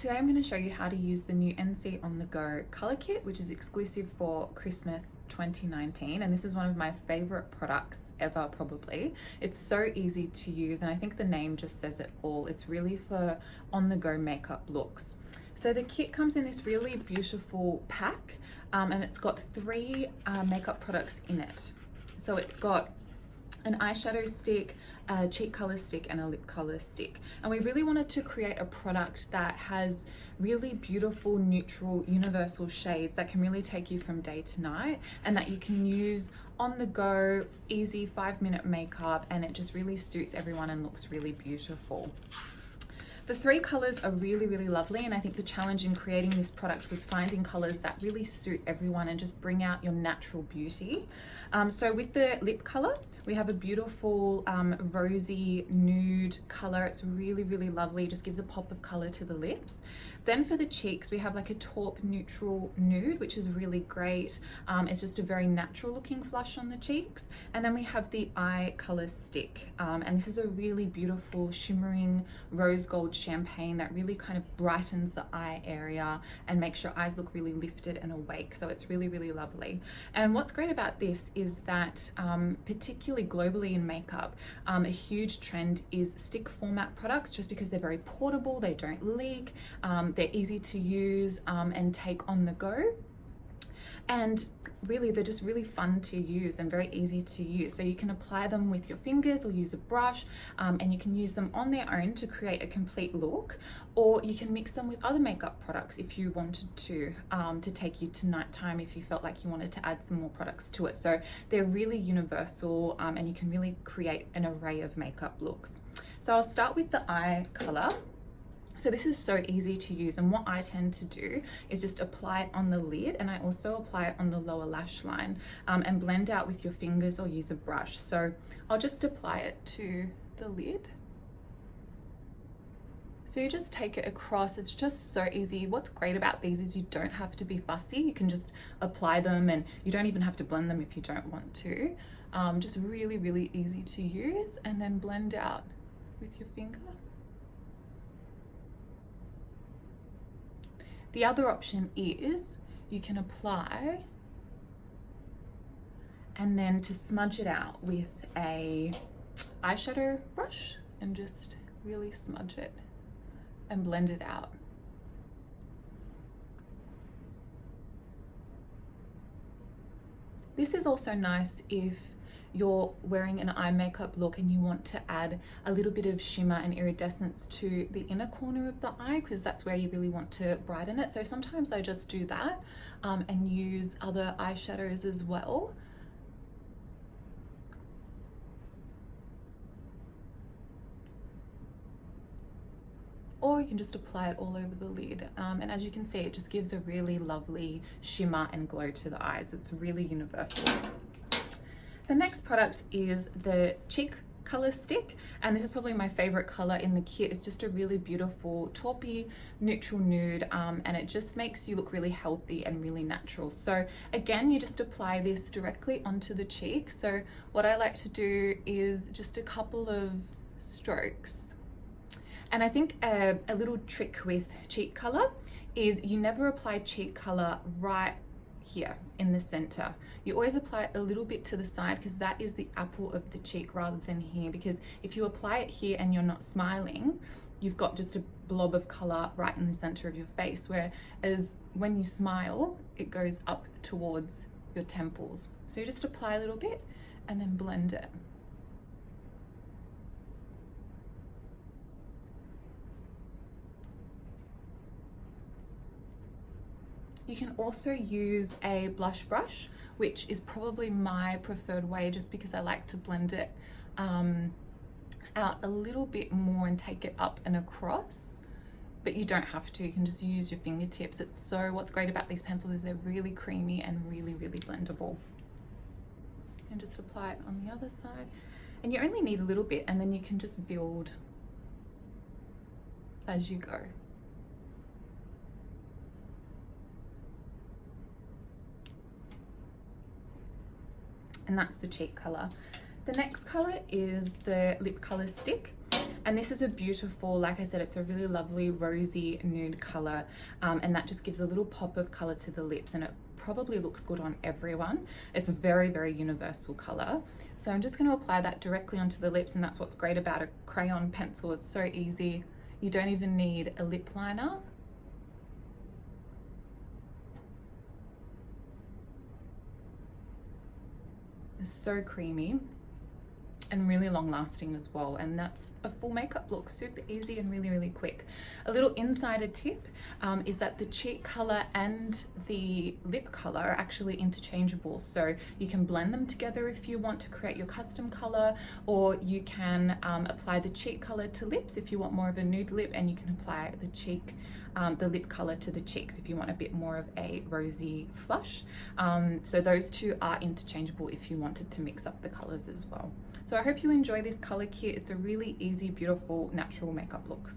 Today I'm going to show you how to use the new NC On The Go colour kit, which is exclusive for Christmas 2019, and this is one of my favourite products ever probably. It's so easy to use and I think the name just says it all. It's really for on-the-go makeup looks. So the kit comes in this really beautiful pack and it's got three makeup products in it. So it's got an eyeshadow stick, a cheek color stick and a lip color stick, and we really wanted to create a product that has really beautiful neutral universal shades that can really take you from day to night and that you can use on the go, easy 5-minute makeup, and it just really suits everyone and looks really beautiful. The three colors are really lovely, and I think the challenge in creating this product was finding colors that really suit everyone and just bring out your natural beauty. So with the lip color, we have a beautiful rosy nude color. It's really lovely, just gives a pop of color to the lips. Then for the cheeks, we have like a taupe neutral nude, which is really great. It's just a very natural looking flush on the cheeks. And then we have the eye color stick. And this is a really beautiful shimmering rose gold champagne that really kind of brightens the eye area and makes your eyes look really lifted and awake. So it's really lovely. And what's great about this is that particularly globally in makeup, a huge trend is stick format products, just because they're very portable, they don't leak, they're easy to use and take on the go, and really they're just really fun to use and very easy to use. So you can apply them with your fingers or use a brush, and you can use them on their own to create a complete look, or you can mix them with other makeup products if you wanted to take you to nighttime, if you felt like you wanted to add some more products to it. So they're really universal, and you can really create an array of makeup looks. So I'll start with the eye color. So this is so easy to use, and what I tend to do is just apply it on the lid, and I also apply it on the lower lash line, and blend out with your fingers or use a brush. So I'll just apply it to the lid. So you just take it across. It's just so easy. What's great about these is you don't have to be fussy. You can just apply them and you don't even have to blend them if you don't want to. Just really easy to use, and then blend out with your finger. The other option is you can apply and then to smudge it out with a eyeshadow brush and just really smudge it and blend it out. This is also nice if you're wearing an eye makeup look and you want to add a little bit of shimmer and iridescence to the inner corner of the eye, because that's where you really want to brighten it. So sometimes I just do that and use other eyeshadows as well. Or you can just apply it all over the lid. And as you can see, it just gives a really lovely shimmer and glow to the eyes. It's really universal. The next product is the cheek color stick, and this is probably my favorite color in the kit. It's just a really beautiful taupey neutral nude, and it just makes you look really healthy and really natural. So again, you just apply this directly onto the cheek. So what I like to do is just a couple of strokes. And I think a little trick with cheek color is you never apply cheek color right here in the center. You always apply it a little bit to the side, because that is the apple of the cheek, rather than here, because if you apply it here and you're not smiling, you've got just a blob of color right in the center of your face, whereas when you smile it goes up towards your temples. So you just apply a little bit and then blend it. You can also use a blush brush, which is probably my preferred way, just because I like to blend it out a little bit more and take it up and across, but you don't have to. You can just use your fingertips. What's great about these pencils is they're really creamy and really blendable. And just apply it on the other side. And you only need a little bit, and then you can just build as you go. And that's the cheek color. The next color is the lip color stick, And this is a beautiful, like I said, it's a really lovely rosy nude color, and that just gives a little pop of color to the lips, and it probably looks good on everyone. It's a very, very universal color. So I'm just going to apply that directly onto the lips, and that's what's great about a crayon pencil. It's so easy. You don't even need a lip liner. It's so creamy and really long lasting as well, and that's a full makeup look. Super easy and really, really quick. A little insider tip is that the cheek color and the lip color are actually interchangeable, so you can blend them together if you want to create your custom color, or you can apply the cheek color to lips if you want more of a nude lip, and you can apply the lip color to the cheeks if you want a bit more of a rosy flush. So those two are interchangeable if you wanted to mix up the colors as well. So I hope you enjoy this color kit. It's a really easy, beautiful, natural makeup look.